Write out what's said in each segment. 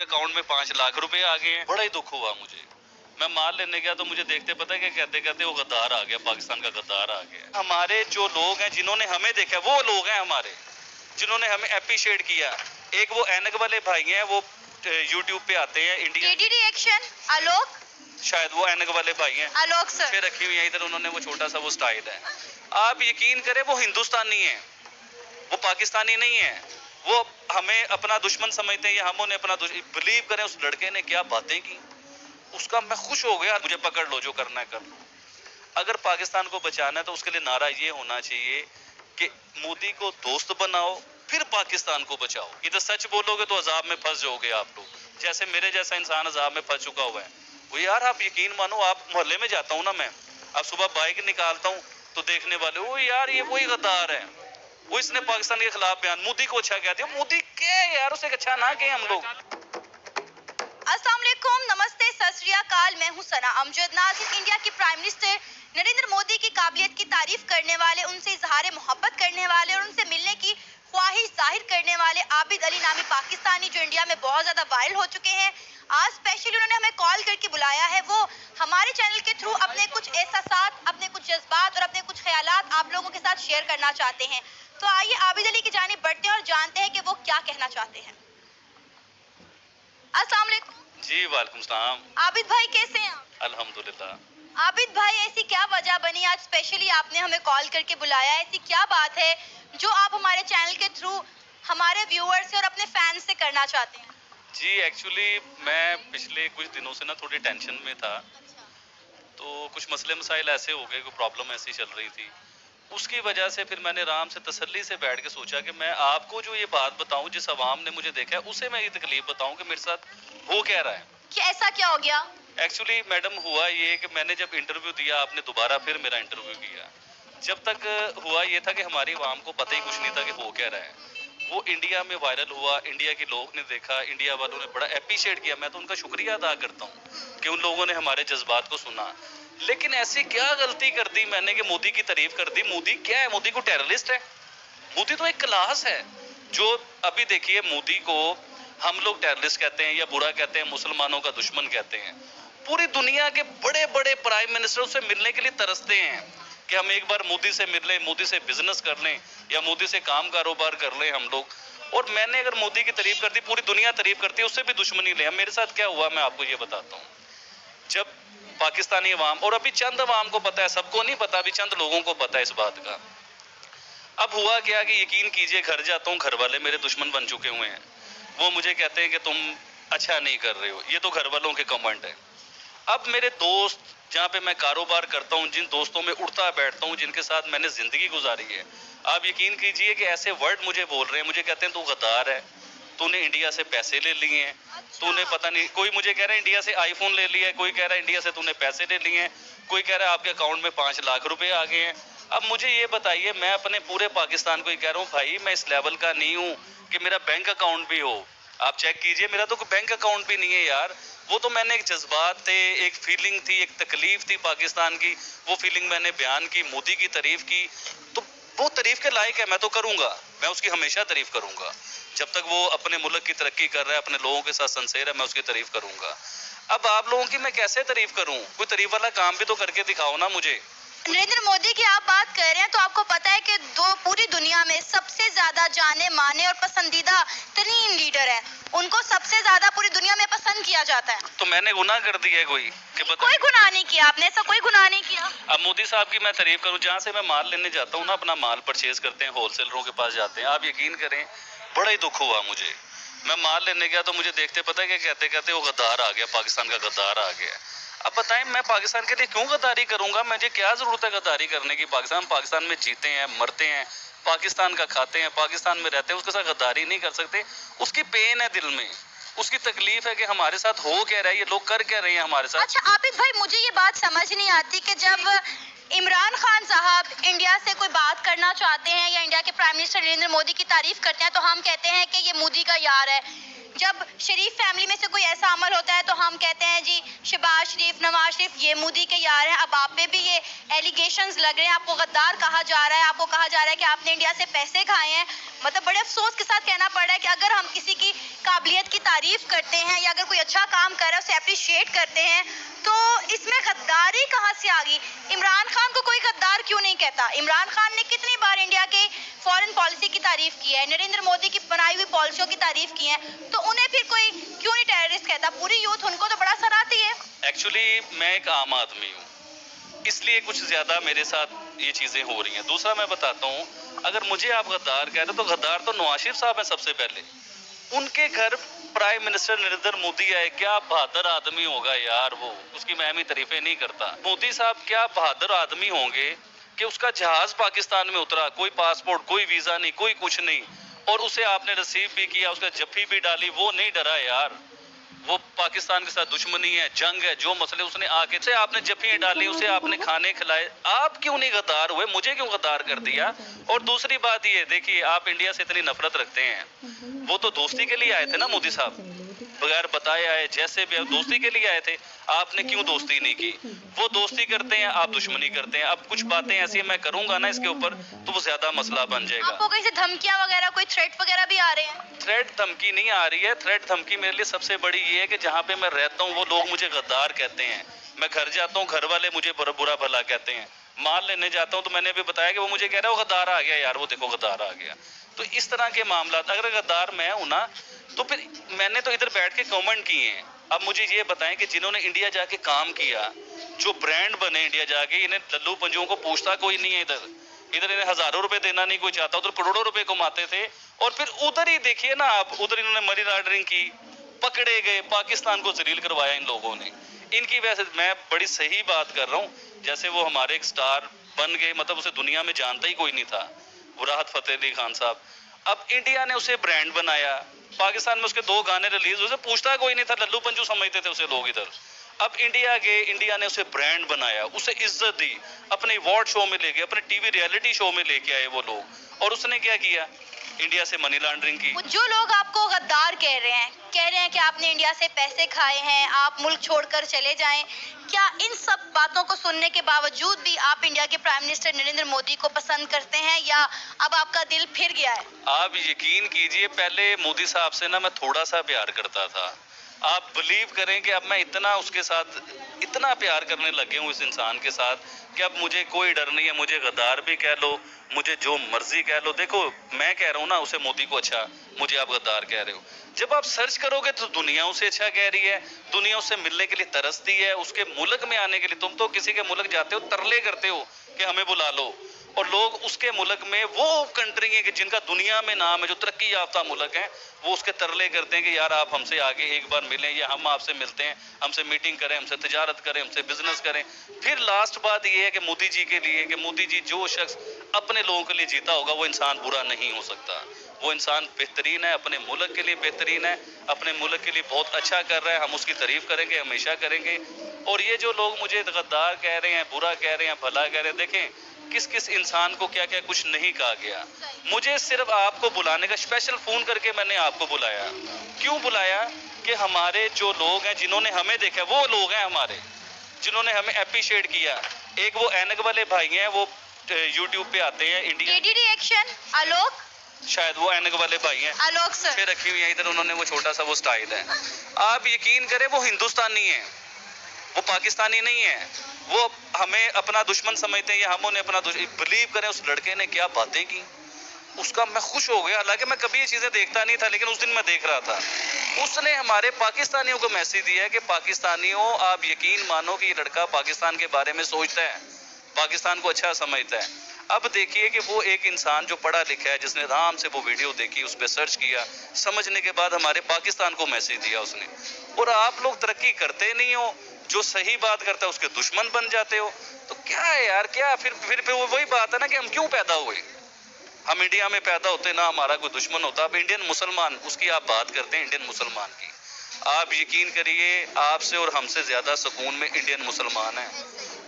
Account में 5 लाख रुपए आ गए हैं। बड़ा ही दुख हुआ मुझे। मैं माल लेने गया तो मुझे देखते पता है कि कहते कहते वो गद्दार आ गया, पाकिस्तान का गद्दार आ गया। हमारे जो लोग हैं जिन्होंने हमें देखा, वो लोग हैं हमारे जिन्होंने हमें अप्रिशिएट किया। एक वो ऐनक वाले भाई हैं, वो यूट्यूब पे आते हैं इंडिया रिएक्शन आलोक, शायद वो ऐनक वाले भाई हैं, आलोक सर पे रखी हुई है इधर, उन्होंने वो छोटा सा वो स्टाइल है। आप यकीन करें वो हिंदुस्तानी है, वो पाकिस्तानी नहीं है। वो हमें अपना दुश्मन समझते हैं या हम उन्हें अपना बिलीव करें। उस लड़के ने क्या बातें की, उसका मैं खुश हो गया। मुझे पकड़ लो, जो करना है कर लो। अगर पाकिस्तान को बचाना है तो उसके लिए नारा ये होना चाहिए कि मोदी को दोस्त बनाओ, फिर पाकिस्तान को बचाओ। इधर सच बोलोगे तो अजाब में फंस जाओगे आप लोग, जैसे मेरे जैसा इंसान अजाब में फंस चुका हुआ है। वो यार आप यकीन मानो, आप मोहल्ले में जाता हूँ ना मैं, अब सुबह बाइक निकालता हूँ तो देखने वाले वो यार ये वही गद्दार है, वो इसने पाकिस्तान के खिलाफ बयान, मोदी को अच्छा कहते हैं। मोदी क्या यार, उसे अच्छा ना कहें हम लोग। अस्सलाम वालेकुम, नमस्ते, सत श्री अकाल। मैं हूं सना अमजद। नाज़रीन, इंडिया के प्राइम मिनिस्टर नरेंद्र मोदी की काबिलियत की तारीफ करने वाले, उनसे इजहार मोहब्बत करने वाले और उनसे मिलने की ख्वाहिश जाहिर करने वाले आबिद अली नामी पाकिस्तानी, जो इंडिया में बहुत ज्यादा वायरल हो चुके हैं, आज स्पेशली उन्होंने हमें कॉल करके बुलाया है। वो हमारे चैनल के थ्रू अपने कुछ एहसासात, अपने कुछ जज्बात और अपने कुछ ख्यालात आप लोगों के साथ शेयर करना चाहते हैं। तो आइए आबिद अली की जानिब बढ़ते हैं और जानते हैं कि वो क्या कहना चाहते हैं। अस्सलाम वालेकुम। जी वालेकुम सलाम। आबिद भाई कैसे हैं आप? अल्हम्दुलिल्लाह। आबिद भाई, ऐसी क्या वजह बनी आज स्पेशली आपने हमें कॉल करके बुलाया? ऐसी क्या बात है जो आप हमारे चैनल के थ्रू हमारे व्यूअर्स से और अपने फैंस से करना चाहते हैं? जी एक्चुअली मैं पिछले कुछ दिनों से ना थोड़ी टेंशन में था। तो कुछ मसले मसाइल ऐसे हो गए, कोई प्रॉब्लम ऐसी चल रही थी, उसकी वजह से फिर मैंने आराम से तसल्ली से बैठ के सोचा कि मैं आपको जो ये बात बताऊं, जिस आवाम ने मुझे देखा है उसे मैं ये तकलीफ बताऊं कि मेरे साथ हो क्या रहा है। ऐसा क्या हो गया? एक्चुअली मैडम हुआ ये कि मैंने जब इंटरव्यू दिया, आपने दोबारा फिर मेरा इंटरव्यू किया, जब तक हुआ ये था कि हमारी आवाम को पता ही कुछ नहीं था कि हो क्या रहा है। वो इंडिया में वायरल हुआ, इंडिया के लोग ने देखा, इंडिया वालों ने बड़ा अप्रिशिएट किया। मैं तो उनका शुक्रिया अदा करता हूँ कि उन लोगों ने हमारे जज्बात को सुना। लेकिन ऐसी क्या गलती कर दी मैंने कि मोदी की तारीफ कर दी? मोदी क्या है? मोदी को टेररिस्ट है? मोदी तो एक क्लास है। जो अभी देखिए, मोदी को हम लोग टेररिस्ट कहते हैं या बुरा कहते हैं, मुसलमानों का दुश्मन कहते हैं। पूरी दुनिया के बड़े बड़े प्राइम मिनिस्टर से मिलने के लिए तरसते हैं कि हम एक बार मोदी से मिल लें, मोदी से बिजनेस कर लें या मोदी से काम कारोबार कर लें हम लोग। और मैंने अगर मोदी की तारीफ कर दी, पूरी दुनिया तारीफ करती है, उससे भी दुश्मनी ले। मेरे साथ क्या हुआ मैं आपको ये बताता हूँ। जब पाकिस्तानी अवाम, और अभी चंद अवाम को पता है, सबको नहीं पता, अभी चंद लोगों को पता है इस बात का। अब हुआ क्या कि यकीन कीजिए, घर जाता हूँ, घर वाले मेरे दुश्मन बन चुके हुए हैं। वो मुझे कहते हैं कि तुम अच्छा नहीं कर रहे हो। ये तो घर वालों के कमेंट है। अब मेरे दोस्त, जहाँ पे मैं कारोबार करता हूँ, जिन दोस्तों में उठता बैठता हूँ, जिनके साथ मैंने जिंदगी गुजारी है, आप यकीन कीजिए कि ऐसे वर्ड मुझे बोल रहे हैं। मुझे कहते हैं तू गद्दार है, तूने इंडिया से पैसे ले लिए हैं, तूने पता नहीं, कोई मुझे कह रहा है इंडिया से आईफोन ले लिया है, कोई कह रहा है इंडिया से तूने पैसे ले लिए हैं, कोई कह रहा है आपके अकाउंट में 5 लाख रुपए आ गए हैं। अब मुझे ये बताइए, मैं अपने पूरे पाकिस्तान को ये कह रहा हूँ, भाई मैं इस लेवल का नहीं हूँ कि मेरा बैंक अकाउंट भी हो। आप चेक कीजिए, मेरा तो कोई बैंक अकाउंट भी नहीं है यार। वो तो मैंने एक जज्बात थे, एक फीलिंग थी, एक तकलीफ थी पाकिस्तान की, वो फीलिंग मैंने बयान की, मोदी की तारीफ की। तो वो तारीफ के लायक है, मैं तो करूंगा, मैं उसकी हमेशा तारीफ करूंगा। जब तक वो अपने मुल्क की तरक्की कर रहा है, अपने लोगों के साथ सिंसियर है, मैं उसकी तारीफ करूंगा। अब आप लोगों की मैं कैसे तारीफ करूं? कोई तारीफ वाला काम भी तो करके दिखाओ ना मुझे। नरेंद्र मोदी की आप बात कर रहे हैं तो आपको पता है कि पूरी दुनिया में सबसे ज्यादा जाने माने और पसंदीदा तरीन लीडर है। उनको सबसे ज्यादा पूरी दुनिया में पसंद किया जाता है। तो मैंने गुनाह कर दिया है कोई? कोई गुनाह नहीं किया आपने, ऐसा कोई गुनाह नहीं किया। अब मोदी साहब की मैं तारीफ करूं, जहाँ से मैं माल लेने जाता हूँ ना, अपना माल परचेज करते हैं, होलसेलरों के पास जाते हैं, आप यकीन करें बड़ा ही दुख हुआ मुझे। मैं माल लेने गया तो मुझे देखते पता है कि कहते कहते वो गद्दार आ गया, पाकिस्तान का गद्दार आ गया। अब बताएं, मैं पाकिस्तान के लिए क्यों गद्दारी करूंगा? मुझे क्या जरूरत है गद्दारी करने की? पाकिस्तान में जीते हैं, मरते हैं, पाकिस्तान का खाते हैं, पाकिस्तान में रहते हैं, उसके साथ गद्दारी नहीं कर सकते। उसकी पेन है दिल में, उसकी तकलीफ है कि हमारे साथ हो क्या रहा है, ये लोग कर क्या रहे हैं हमारे साथ। अच्छा आबिद भाई, मुझे ये बात समझ नहीं आती कि जब इमरान खान साहब इंडिया से कोई बात करना चाहते हैं या इंडिया के प्राइम मिनिस्टर नरेंद्र मोदी की तारीफ करते हैं तो हम कहते हैं कि ये मोदी का यार है। जब शरीफ फैमिली में से कोई ऐसा अमल होता है तो हम कहते हैं जी शहबाज शरीफ, नवाज शरीफ ये मोदी के यार हैं। अब आप पे भी ये एलिगेशंस लग रहे हैं, आपको गद्दार कहा जा रहा है, आपको कहा जा रहा है कि आपने इंडिया से पैसे खाए हैं। मतलब बड़े अफसोस के साथ कहना पड़ रहा है कि अगर हम किसी की काबिलियत की तारीफ करते हैं या अगर कोई अच्छा काम कर रहा है उसे अप्रिशिएट करते हैं तो इसमें गद्दारी कहाँ से आ गई? इमरान खान को कोई गद्दार क्यों नहीं कहता? इमरान खान ने कितनी बार इंडिया के फॉरेन पॉलिसी की तारीफ की है, नरेंद्र मोदी की बनाई हुई पॉलिसियों की तारीफ की है, तो उन्हें फिर कोई क्यों नहीं टेररिस्ट कहता? पूरी यूथ उनको तो बड़ा सराहती है। एक्चुअली मैं एक आम आदमी हूँ, इसलिए कुछ ज़्यादा मेरे साथ ये चीज़ें हो रही हैं। दूसरा मैं बताता हूँ, अगर मुझे आप गद्दार कहते तो गद्दार तो नवाज शरीफ साहब हैं सबसे पहले। उनके घर प्राइम मिनिस्टर नरेंद्र मोदी आए, क्या बहादुर आदमी होगा यार वो, उसकी मैं भी तारीफें नहीं करता। मोदी साहब क्या बहादुर आदमी होंगे कि उसका जहाज पाकिस्तान में उतरा, कोई पासपोर्ट, कोई वीज़ा नहीं, कोई कुछ नहीं, और उसे आपने रिसीव भी किया, उसका जफ्फी भी डाली, वो नहीं डरा यार। वो पाकिस्तान के साथ दुश्मनी है, जंग है, जो मसले उसने आके से आपने जफ्फी डाली, उसे आपने खाने खिलाए, आप क्यों नहीं गद्दार हुए? मुझे क्यों गद्दार कर दिया? और दूसरी बात ये देखिए, आप इंडिया से इतनी नफरत रखते हैं, वो तो दोस्ती के लिए आए थे ना मोदी साहब, बगैर बताए आए, जैसे भी दोस्ती के लिए आए थे। आपने क्यों दोस्ती नहीं की? वो दोस्ती करते हैं, आप दुश्मनी करते हैं। अब कुछ बातें ऐसी मैं करूंगा ना इसके ऊपर तो वो ज्यादा मसला बन जाएगा। आपको कहीं से धमकियां वगैरह, कोई थ्रेट वगैरह भी आ रहे हैं? थ्रेट धमकी नहीं आ रही है। थ्रेट धमकी मेरे लिए सबसे बड़ी ये है कि जहाँ पे मैं रहता हूँ वो लोग मुझे गद्दार कहते हैं। मैं घर जाता हूँ, घर वाले मुझे बुरा भला कहते हैं। माल लेने जाता हूँ तो मैंने अभी बताया कि वो मुझे कह रहा है वो गद्दार आ गया यार, वो देखो गद्दार आ गया। तो इस तरह के मामला, अगर गद्दार मैं हूं ना तो फिर मैंने तो इधर बैठ के कमेंट किए हैं। अब मुझे ये बताएं कि जिन्होंने इंडिया जाके काम किया, जो ब्रांड बने इंडिया जाके, इन्हें लल्लू पंजुओं को पूछता कोई नहीं है। इधर इन्हें हजारों रुपए देना नहीं कोई चाहता, उधर करोड़ों रुपए कमाते थे। और फिर उधर ही देखिए ना आप, उधर इन्होंने मनी लॉन्ड्रिंग की, पकड़े गए, पाकिस्तान को जलील करवाया इन लोगों ने। इनकी वजह से मैं बड़ी सही बात कर रहा हूँ, जैसे वो हमारे एक स्टार बन गए, मतलब उसे दुनिया में जानता ही कोई नहीं था, वो राहत फतेह अली खान साहब। अब इंडिया ने उसे ब्रांड बनाया, पाकिस्तान में उसके 2 गाने रिलीज, उसे पूछता कोई नहीं था, लल्लू पंजू समझते थे उसे लोग इधर। अब इंडिया गए, इंडिया ने उसे ब्रांड बनाया, उसे इज्जत दी, अपने अवार्ड शो में ले गए, अपने टीवी रियलिटी शो में लेके आए वो लोग। और उसने क्या किया? इंडिया से मनी लॉन्ड्रिंग की। जो लोग आपको गद्दार कह रहे हैं कि आपने इंडिया से पैसे खाए हैं, आप मुल्क छोड़कर चले जाएं, क्या इन सब बातों को सुनने के बावजूद भी आप इंडिया के प्राइम मिनिस्टर नरेंद्र मोदी को पसंद करते हैं या अब आपका दिल फिर गया है? आप यकीन कीजिए, पहले मोदी साहब से ना मैं थोड़ा सा प्यार करता था। आप बिलीव करें कि अब मैं इतना उसके साथ इतना प्यार करने लगे हूँ इस इंसान के साथ कि अब मुझे कोई डर नहीं है। मुझे गद्दार भी कह लो, मुझे जो मर्जी कह लो। देखो मैं कह रहा हूँ ना उसे, मोदी को अच्छा, मुझे आप गद्दार कह रहे हो। जब आप सर्च करोगे तो दुनिया उसे अच्छा कह रही है, दुनिया उससे मिलने के लिए तरसती है, उसके मुल्क में आने के लिए। तुम तो किसी के मुल्क जाते हो, तरले करते हो कि हमें बुला लो, और लोग उसके मुल्क में, वो कंट्री है कि जिनका दुनिया में नाम है, जो तरक्की याफ्ता मुल्क है, वो उसके तरले करते हैं कि यार आप हमसे आगे एक बार मिलें, या हम आपसे मिलते हैं, हमसे मीटिंग करें, हमसे तिजारत करें, हमसे बिजनेस करें। फिर लास्ट बात ये है कि मोदी जी के लिए, कि मोदी जी जो शख्स अपने लोगों के लिए जीता होगा वो इंसान बुरा नहीं हो सकता। वो इंसान बेहतरीन है, अपने मुल्क के लिए बेहतरीन है, अपने मुल्क के लिए बहुत अच्छा कर रहा है। हम उसकी तारीफ करेंगे, हमेशा करेंगे। और ये जो लोग मुझे गद्दार कह रहे हैं, बुरा कह रहे हैं, भला कह रहे हैं, देखें किस किस इंसान को क्या क्या कुछ नहीं कहा गया। मुझे सिर्फ आपको बुलाने का, स्पेशल फोन करके मैंने आपको बुलाया। क्यों बुलाया? कि हमारे जो लोग हैं, जिन्होंने हमें देखा, वो लोग हैं हमारे जिन्होंने हमें अप्रिशिएट किया। एक वो ऐनक वाले भाई हैं, वो यूट्यूब पे आते हैं, इंडिया रिएक्शन आलोक, शायद वो ऐनक वाले भाई हैं, आलोक सर फिर रखी हुई है इधर, उन्होंने वो छोटा सा वो स्टाइल है। आप यकीन करें वो हिंदुस्तानी है, वो पाकिस्तानी नहीं है। वो हमें अपना दुश्मन समझते हैं या हम उन्हें अपना दुश्मन। बिलीव करें उस लड़के ने क्या बातें की, उसका मैं खुश हो गया। हालांकि मैं कभी ये चीजें देखता नहीं था, लेकिन उस दिन मैं देख रहा था। उसने हमारे पाकिस्तानियों को मैसेज दिया है कि पाकिस्तानियों, आप यकीन मानो कि ये लड़का पाकिस्तान के बारे में सोचता है, पाकिस्तान को अच्छा समझता है। अब देखिए कि वो एक इंसान जो पढ़ा लिखा है, जिसने आराम से वो वीडियो देखी, उस पर सर्च किया, समझने के बाद हमारे पाकिस्तान को मैसेज दिया उसने। और आप लोग तरक्की करते नहीं हो, जो सही बात करता है उसके दुश्मन बन जाते हो। तो क्या है यार, क्या फिर वही बात है ना कि हम क्यों पैदा हुए। हम इंडिया में पैदा होते ना हमारा कोई दुश्मन होता। अब इंडियन मुसलमान, उसकी आप बात करते हैं, इंडियन मुसलमान की, आप यकीन करिए आपसे और हमसे ज्यादा सुकून में इंडियन मुसलमान है।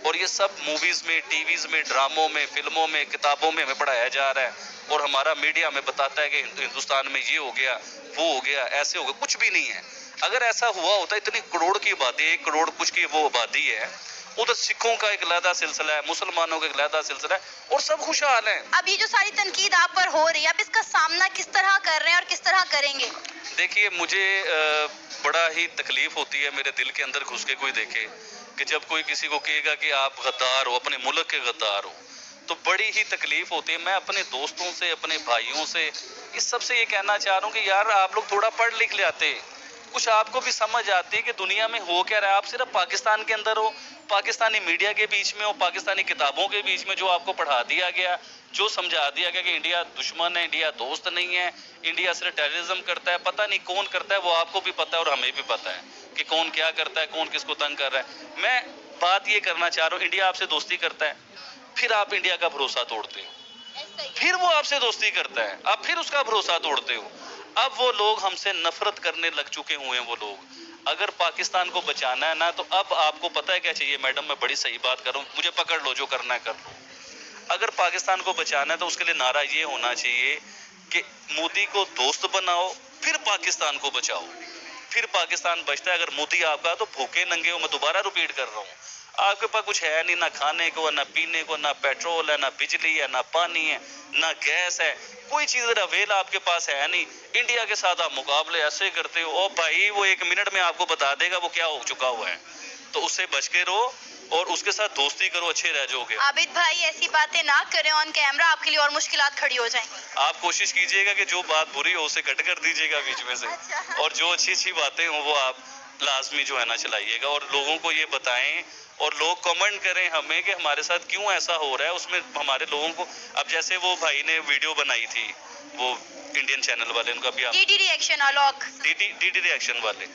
और ये सब मूवीज में, टीवीज में, ड्रामों में, फिल्मों में, किताबों में हमें पढ़ाया जा रहा है और हमारा मीडिया हमें बताता है कि हिंदुस्तान में ये हो गया, वो हो गया, ऐसे हो गया। कुछ भी नहीं है। अगर ऐसा हुआ होता, इतनी करोड़ की आबादी, 1 करोड़ कुछ की वो आबादी है, उधर सिखों का एक अलहदा सिलसिला है, मुसलमानों का एक अलहदा सिलसिला है और सब खुशहाल हैं। अब ये जो सारी तनकीद आप पर हो रही है, अब इसका सामना किस तरह कर रहे हैं और किस तरह करेंगे? देखिए, मुझे बड़ा ही तकलीफ होती है मेरे दिल के अंदर घुस के कोई देखे कि जब कोई किसी को कहेगा कि आप गद्दार हो, अपने मुल्क के गद्दार हो, तो बड़ी ही तकलीफ होती है। मैं अपने दोस्तों से, अपने भाइयों से, इस सब से ये कहना चाह रहा हूँ कि यार आप लोग थोड़ा पढ़ लिख ले आते, कुछ आपको भी समझ आती है कि दुनिया में हो क्या रहा है। आप सिर्फ पाकिस्तान के अंदर हो, पाकिस्तानी मीडिया के बीच में हो, पाकिस्तानी किताबों के बीच में जो आपको पढ़ा दिया गया, जो समझा दिया गया कि इंडिया दुश्मन है, इंडिया दोस्त नहीं है, इंडिया सिर्फ टेररिज्म करता है। पता नहीं कौन करता है, वो आपको भी पता है और हमें भी पता है कि कौन क्या करता है, कौन किसको तंग कर रहा है। मैं बात ये करना चाह रहा हूँ, इंडिया आपसे दोस्ती करता है, फिर आप इंडिया का भरोसा तोड़ते हो, फिर वो आपसे दोस्ती करता है, आप फिर उसका भरोसा तोड़ते हो। अब वो लोग हमसे नफरत करने लग चुके हुए हैं। वो लोग, अगर पाकिस्तान को बचाना है ना, तो अब आपको पता है क्या चाहिए मैडम, मैं बड़ी सही बात कर रहा हूँ, मुझे पकड़ लो, जो करना है कर लो। अगर पाकिस्तान को बचाना है तो उसके लिए नारा ये होना चाहिए कि मोदी को दोस्त बनाओ, फिर पाकिस्तान को बचाओ, फिर पाकिस्तान बचता है। अगर मोदी आपका, तो भूखे नंगे हो, मैं दोबारा रिपीट कर रहा हूँ, आपके पास कुछ है नहीं, ना खाने को, ना पीने को, ना पेट्रोल है, ना बिजली है, ना पानी है, ना गैस है, कोई चीज अवेल आपके पास है नहीं। इंडिया के साथ आप मुकाबले ऐसे करते हो, और भाई वो 1 मिनट में आपको बता देगा वो क्या हो चुका हुआ है। तो उससे बच के रहो और उसके साथ दोस्ती करो, अच्छे रह जाओगे। आबिद भाई ऐसी बातें ना करें ऑन कैमरा, आपके लिए और मुश्किलात खड़ी हो जाएंगी। आप कोशिश कीजिएगा कि जो बात बुरी हो उसे कट कर दीजिएगा बीच में से, और जो अच्छी अच्छी बातें हो वो आप लाजमी जो है ना चलाइएगा, और लोगों को ये बताएं और लोग कमेंट करें हमें कि हमारे साथ क्यों ऐसा हो रहा है। उसमें हमारे लोगों को, अब जैसे वो भाई ने वीडियो बनाई थी, वो इंडियन चैनल वाले, उनका भी डीडी रिएक्शन अलॉग, डीडी रिएक्शन वाले,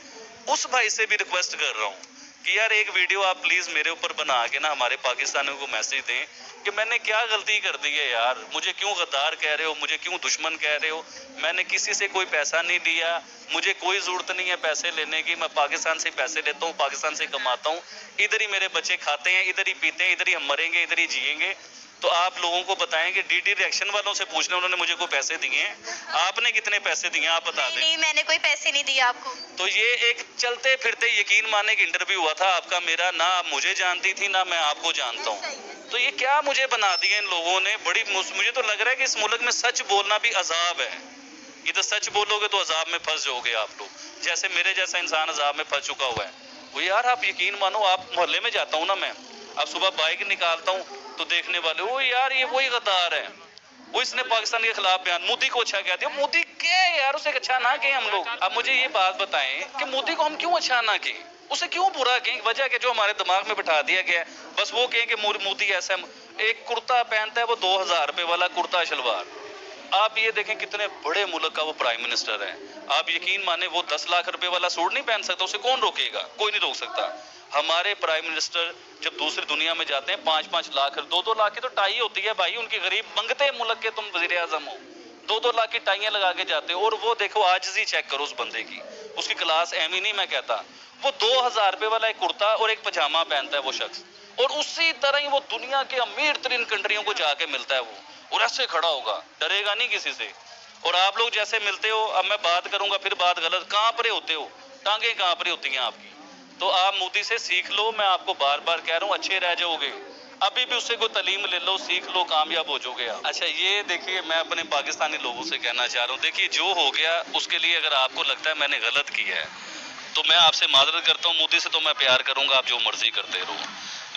उस भाई से भी रिक्वेस्ट कर रहा हूँ कि यार एक वीडियो आप प्लीज मेरे ऊपर बना के ना हमारे पाकिस्तानियों को मैसेज दें कि मैंने क्या गलती कर दी है यार, मुझे क्यों गद्दार कह रहे हो, मुझे क्यों दुश्मन कह रहे हो। मैंने किसी से कोई पैसा नहीं लिया, मुझे कोई जरूरत नहीं है पैसे लेने की, मैं पाकिस्तान से पैसे लेता हूँ, पाकिस्तान से कमाता हूँ, इधर ही मेरे बच्चे खाते हैं, इधर ही पीते हैं, इधर ही हम मरेंगे, इधर ही जिएंगे। तो आप लोगों को बताएंगे, डीडी रिएक्शन वालों से पूछ लें, उन्होंने मुझे कोई पैसे दिए हैं, आपने कितने पैसे दिए आप बता दें। नहीं मैंने कोई पैसे नहीं दिए आपको। तो ये एक चलते फिरते यकीन माने कि इंटरव्यू हुआ था आपका मेरा, ना आप मुझे जानती थी ना मैं आपको जानता हूँ। तो ये क्या मुझे बना दिया इन लोगों ने, बड़ी मुझे तो लग रहा है कि इस मुल्क में सच बोलना भी अजाब है। इधर सच बोलोगे तो अजाब में फंस जाओगे आप लोग, जैसे मेरे जैसा इंसान अजाब में फंस चुका हुआ है। वो यार आप यकीन मानो, आप मोहल्ले में जाता हूँ ना मैं, अब सुबह बाइक निकालता हूँ तो देखने वाले वो यार ये वही गद्दार है, वो इसने पाकिस्तान के खिलाफ बयान, मोदी को अच्छा कहते हैं। मोदी क्या यार, उसे अच्छा ना कहें हम लोग। अब मुझे ये बात बताएं कि मोदी को हम क्यों अच्छा ना कहें, उसे क्यों बुरा कहें। वजह के जो हमारे दिमाग में बिठा दिया गया है, बस वो कहें कि मोदी ऐसा, एक कुर्ता पहनता है वो 2000 रुपए वाला कुर्ता शलवार। आप ये देखें कितने बड़े मुल्क का वो प्राइम मिनिस्टर है, आप यकीन माने वो 10 लाख रुपए वाला सूट नहीं पहन सकता, उसे कौन रोकेगा, कोई नहीं रोक सकता। हमारे प्राइम मिनिस्टर जब दूसरी दुनिया में जाते हैं 5-5 लाख 2-2 लाख की तो टाई होती है भाई, उनकी गरीब मंगते मुल्क के तुम वजीर आजम हो, 2-2 लाख की टाइयां लगा के जाते हो। और वो देखो आजिज़ी चेक करो उस बंदे की, उसकी क्लास एम ही नहीं मैं कहता, वो 2000 रुपए वाला एक कुर्ता और एक पजामा पहनता है वो शख्स, और उसी तरह ही वो दुनिया के अमीर तरीन कंट्रियों को जाके मिलता है वो, और ऐसे खड़ा होगा, डरेगा नहीं किसी से। और आप लोग जैसे मिलते हो, अब मैं बात करूंगा फिर बात गलत, कहां पर होते हो, टांगे कहां पर होती हैं आपकी। तो आप मोदी से सीख लो, मैं आपको बार बार कह रहा हूँ, अच्छे रह जाओगे। अभी भी उससे कोई तालीम ले लो, सीख लो, कामयाब हो जाओगे आप। अच्छा ये देखिए, मैं अपने पाकिस्तानी लोगों से कहना चाह रहा हूँ, देखिए जो हो गया उसके लिए अगर आपको लगता है मैंने गलत किया है तो मैं आपसे माजरत करता हूँ। मोदी से तो मैं प्यार करूंगा, आप जो मर्जी करते रहो,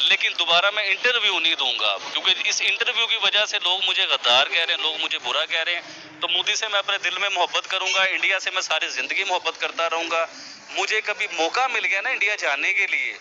लेकिन दोबारा मैं इंटरव्यू नहीं दूंगा आप, क्योंकि इस इंटरव्यू की वजह से लोग मुझे गद्दार कह रहे हैं, लोग मुझे बुरा कह रहे हैं। तो मोदी से मैं अपने दिल में मोहब्बत करूंगा, इंडिया से मैं सारी जिंदगी मोहब्बत करता रहूंगा। मुझे कभी मौका मिल गया ना इंडिया जाने के लिए,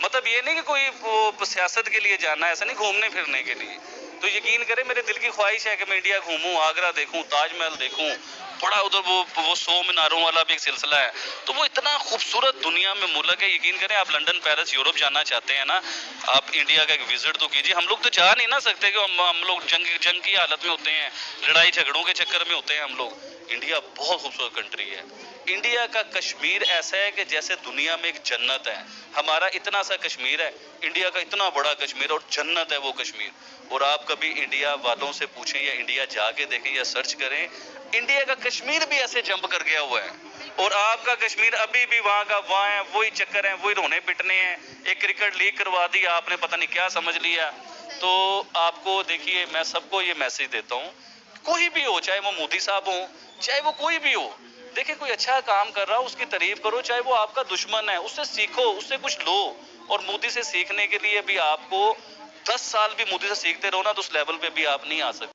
मतलब ये नहीं कि कोई वो सियासत के लिए जाना, ऐसा नहीं, घूमने फिरने के लिए, तो यकीन करें मेरे दिल की ख्वाहिश है कि मैं इंडिया घूमूं, आगरा देखूं, ताजमहल देखूं, बड़ा उधर वो 100 मीनारों वाला भी एक सिलसिला है। तो वो इतना खूबसूरत दुनिया में मुल्क है, यकीन करें आप लंदन, पेरिस, यूरोप जाना चाहते हैं ना, आप इंडिया का एक विजिट तो कीजिए। हम लोग तो जा नहीं ना सकते कि हम लोग जंग की हालत में होते हैं, लड़ाई झगड़ों के चक्कर में होते हैं हम लोग। इंडिया बहुत खूबसूरत कंट्री है, इंडिया का कश्मीर ऐसा है कि जैसे दुनिया में एक जन्नत है। हमारा इतना सा कश्मीर है, इंडिया का इतना बड़ा कश्मीर और जन्नत है वो कश्मीर। और आप कभी इंडिया वालों से पूछें या इंडिया जाके देखें या सर्च करें, इंडिया का कश्मीर भी ऐसे जंप कर गया हुआ है। और आपका कश्मीर अभी भी वहाँ का वहाँ है, वही चक्कर है, वही रोने पिटने हैं। एक क्रिकेट लीग करवा दी आपने, पता नहीं क्या समझ लिया। तो आपको देखिए, मैं सबको ये मैसेज देता हूँ, कोई भी हो, चाहे वो मोदी साहब हो, चाहे वो कोई भी हो, देखिए कोई अच्छा काम कर रहा हो उसकी तारीफ करो, चाहे वो आपका दुश्मन है उससे सीखो, उससे कुछ लो। और मोदी से सीखने के लिए भी आपको 10 साल भी मोदी से सीखते रहो ना, तो उस लेवल पे भी आप नहीं आ सकते।